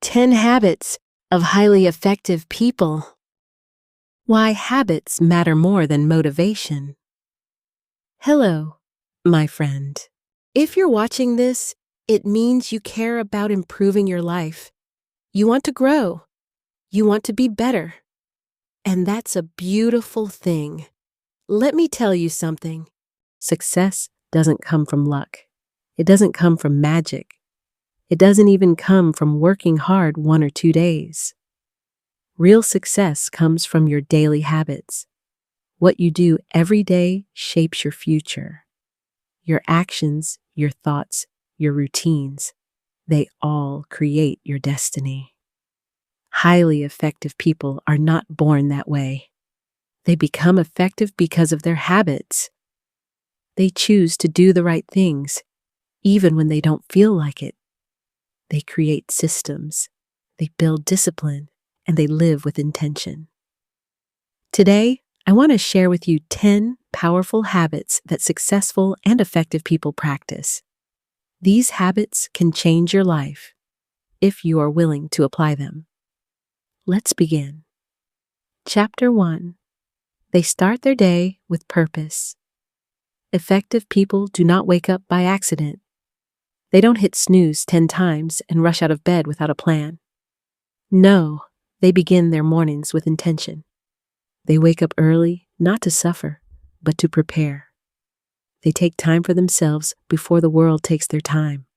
10 Habits of Highly Effective People. Why habits matter more than motivation. Hello, my friend. If you're watching this, it means you care about improving your life. You want to grow. You want to be better. And that's a beautiful thing. Let me tell you something. Success doesn't come from luck. It doesn't come from magic. It doesn't even come from working hard 1 or 2 days. Real success comes from your daily habits. What you do every day shapes your future. Your actions, your thoughts, your routines, they all create your destiny. Highly effective people are not born that way. They become effective because of their habits. They choose to do the right things, even when they don't feel like it. They create systems, they build discipline, and they live with intention. Today, I want to share with you 10 powerful habits that successful and effective people practice. These habits can change your life if you are willing to apply them. Let's begin. Chapter 1. They start their day with purpose. Effective people do not wake up by accident. They don't hit snooze 10 times and rush out of bed without a plan. No, they begin their mornings with intention. They wake up early, not to suffer, but to prepare. They take time for themselves before the world takes their time.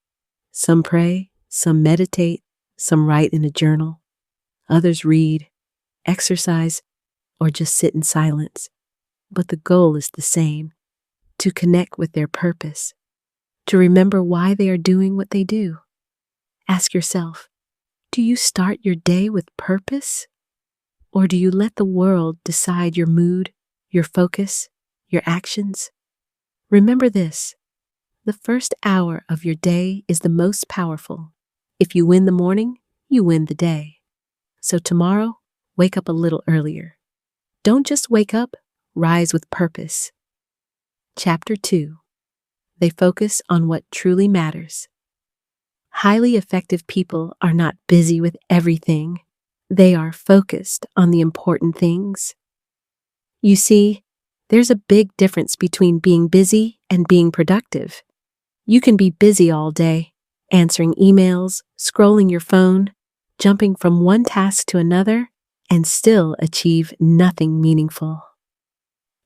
Some pray, some meditate, some write in a journal. Others read, exercise, or just sit in silence. But the goal is the same, to connect with their purpose. To remember why they are doing what they do. Ask yourself, do you start your day with purpose? Or do you let the world decide your mood, your focus, your actions? Remember this, the first hour of your day is the most powerful. If you win the morning, you win the day. So tomorrow, wake up a little earlier. Don't just wake up, rise with purpose. Chapter 2. They focus on what truly matters. Highly effective people are not busy with everything. They are focused on the important things. You see, there's a big difference between being busy and being productive. You can be busy all day, answering emails, scrolling your phone, jumping from one task to another, and still achieve nothing meaningful.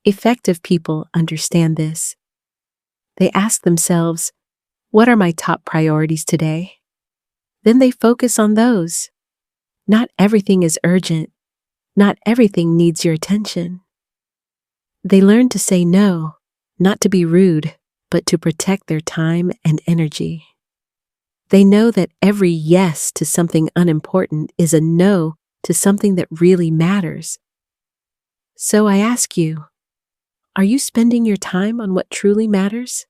Effective people understand this. They ask themselves, what are my top priorities today? Then they focus on those. Not everything is urgent. Not everything needs your attention. They learn to say no, not to be rude, but to protect their time and energy. They know that every yes to something unimportant is a no to something that really matters. So I ask you, are you spending your time on what truly matters?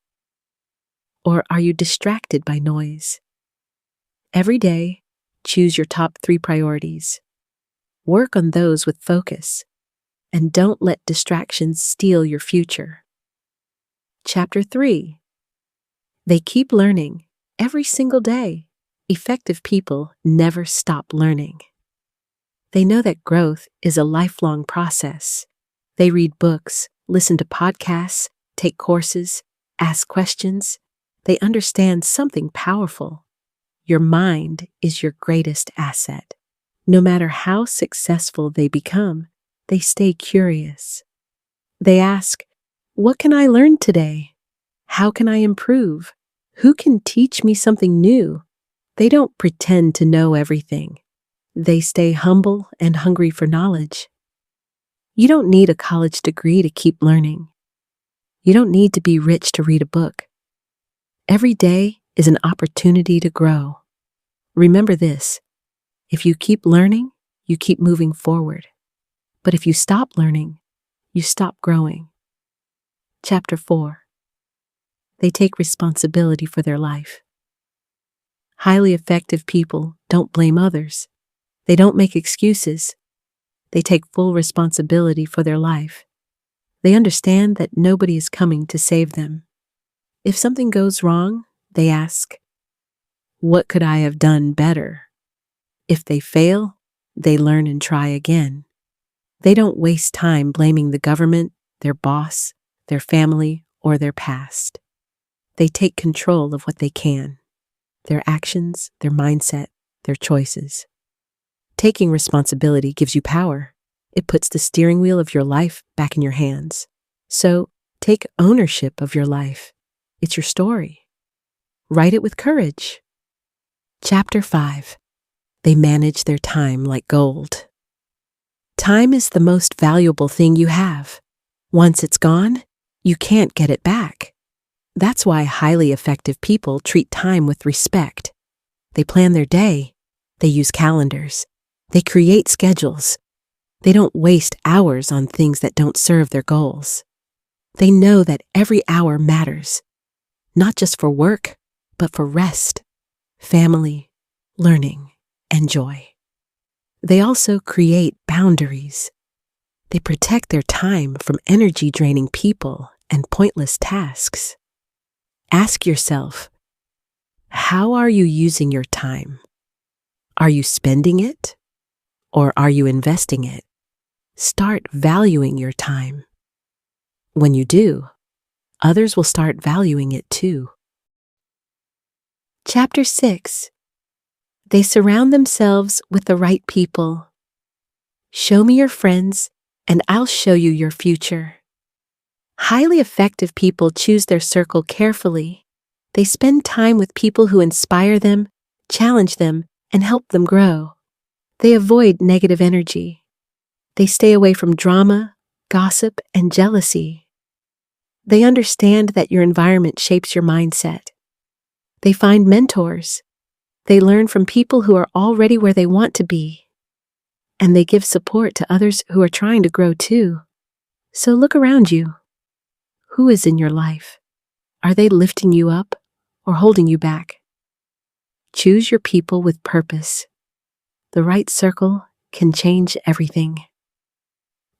Or are you distracted by noise? Every day, choose your top 3 priorities. Work on those with focus, and don't let distractions steal your future. Chapter 3. They keep learning every single day. Effective people never stop learning. They know that growth is a lifelong process. They read books, listen to podcasts, take courses, ask questions. They understand something powerful. Your mind is your greatest asset. No matter how successful they become, they stay curious. They ask, what can I learn today? How can I improve? Who can teach me something new? They don't pretend to know everything. They stay humble and hungry for knowledge. You don't need a college degree to keep learning. You don't need to be rich to read a book. Every day is an opportunity to grow. Remember this, if you keep learning, you keep moving forward. But if you stop learning, you stop growing. Chapter 4. They take responsibility for their life. Highly effective people don't blame others. They don't make excuses. They take full responsibility for their life. They understand that nobody is coming to save them. If something goes wrong, they ask, what could I have done better? If they fail, they learn and try again. They don't waste time blaming the government, their boss, their family, or their past. They take control of what they can, their actions, their mindset, their choices. Taking responsibility gives you power. It puts the steering wheel of your life back in your hands. So, take ownership of your life. It's your story. Write it with courage. Chapter 5. They manage their time like gold. Time is the most valuable thing you have. Once it's gone, you can't get it back. That's why highly effective people treat time with respect. They plan their day. They use calendars. They create schedules. They don't waste hours on things that don't serve their goals. They know that every hour matters, not just for work, but for rest, family, learning, and joy. They also create boundaries. They protect their time from energy-draining people and pointless tasks. Ask yourself, how are you using your time? Are you spending it? Or are you investing it? Start valuing your time. When you do, others will start valuing it too. Chapter 6. They surround themselves with the right people. Show me your friends, and I'll show you your future. Highly effective people choose their circle carefully. They spend time with people who inspire them, challenge them, and help them grow. They avoid negative energy. They stay away from drama, gossip, and jealousy. They understand that your environment shapes your mindset. They find mentors. They learn from people who are already where they want to be. And they give support to others who are trying to grow too. So look around you. Who is in your life? Are they lifting you up or holding you back? Choose your people with purpose. The right circle can change everything.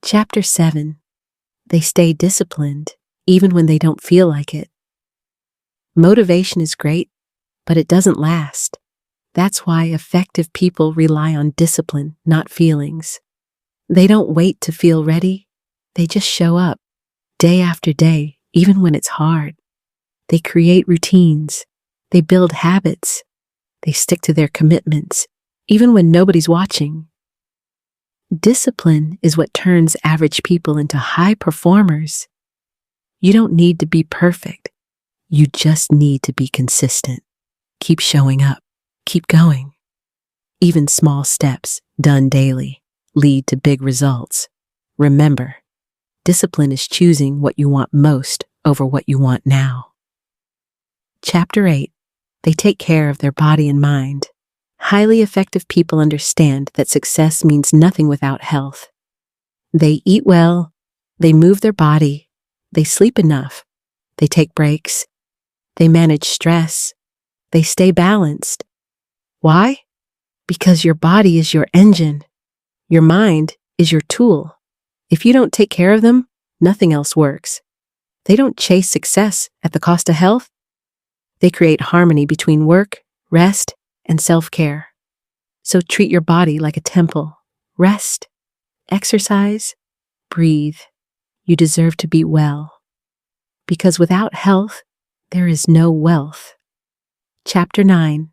Chapter 7. They stay disciplined even when they don't feel like it. Motivation is great, but it doesn't last. That's why effective people rely on discipline, not feelings. They don't wait to feel ready. They just show up, day after day, even when it's hard. They create routines. They build habits. They stick to their commitments, even when nobody's watching. Discipline is what turns average people into high performers. You don't need to be perfect. You just need to be consistent. Keep showing up. Keep going. Even small steps, done daily, lead to big results. Remember, discipline is choosing what you want most over what you want now. Chapter 8. They take care of their body and mind. Highly effective people understand that success means nothing without health. They eat well, they move their body, they sleep enough, they take breaks, they manage stress, they stay balanced. Why? Because your body is your engine. Your mind is your tool. If you don't take care of them, nothing else works. They don't chase success at the cost of health. They create harmony between work, rest, and self-care. So treat your body like a temple. Rest, exercise, breathe. You deserve to be well. Because without health, there is no wealth. Chapter 9.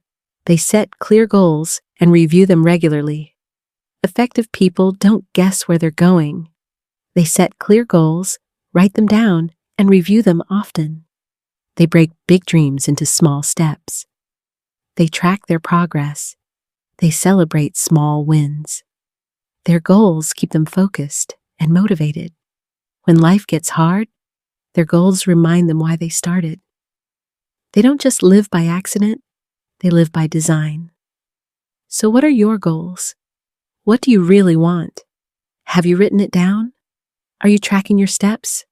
They set clear goals and review them regularly. Effective people don't guess where they're going. They set clear goals, write them down, and review them often. They break big dreams into small steps. They track their progress. They celebrate small wins. Their goals keep them focused and motivated. When life gets hard, their goals remind them why they started. They don't just live by accident, they live by design. So what are your goals? What do you really want? Have you written it down? Are you tracking your steps?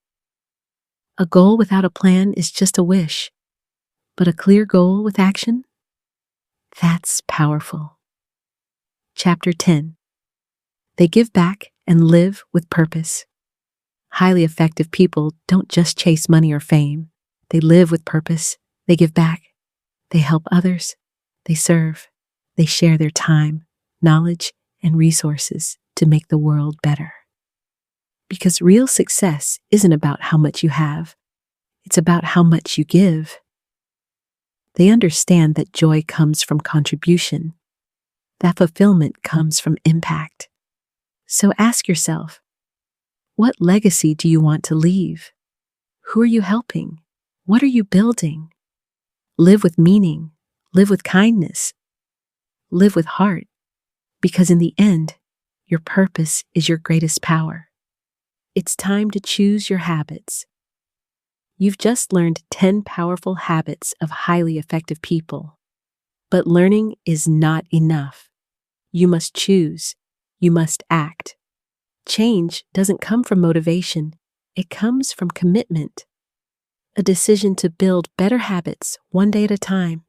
A goal without a plan is just a wish, but a clear goal with action? That's powerful. Chapter 10. They give back and live with purpose. Highly effective people don't just chase money or fame. They live with purpose. They give back. They help others. They serve. They share their time. knowledge, and resources to make the world better. Because real success isn't about how much you have, it's about how much you give. They understand that joy comes from contribution, that fulfillment comes from impact. So ask yourself, what legacy do you want to leave? Who are you helping? What are you building? Live with meaning, live with kindness, live with heart, because in the end, your purpose is your greatest power. It's time to choose your habits. You've just learned 10 powerful habits of highly effective people. But learning is not enough. You must choose. You must act. Change doesn't come from motivation. It comes from commitment. A decision to build better habits one day at a time.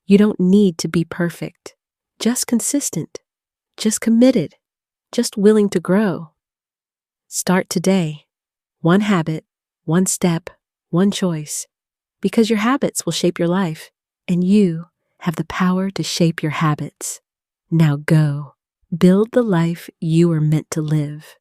You don't need to be perfect. Just consistent. Just committed. Just willing to grow. Start today. One habit, one step, one choice. Because your habits will shape your life, and you have the power to shape your habits. Now go. Build the life you are meant to live.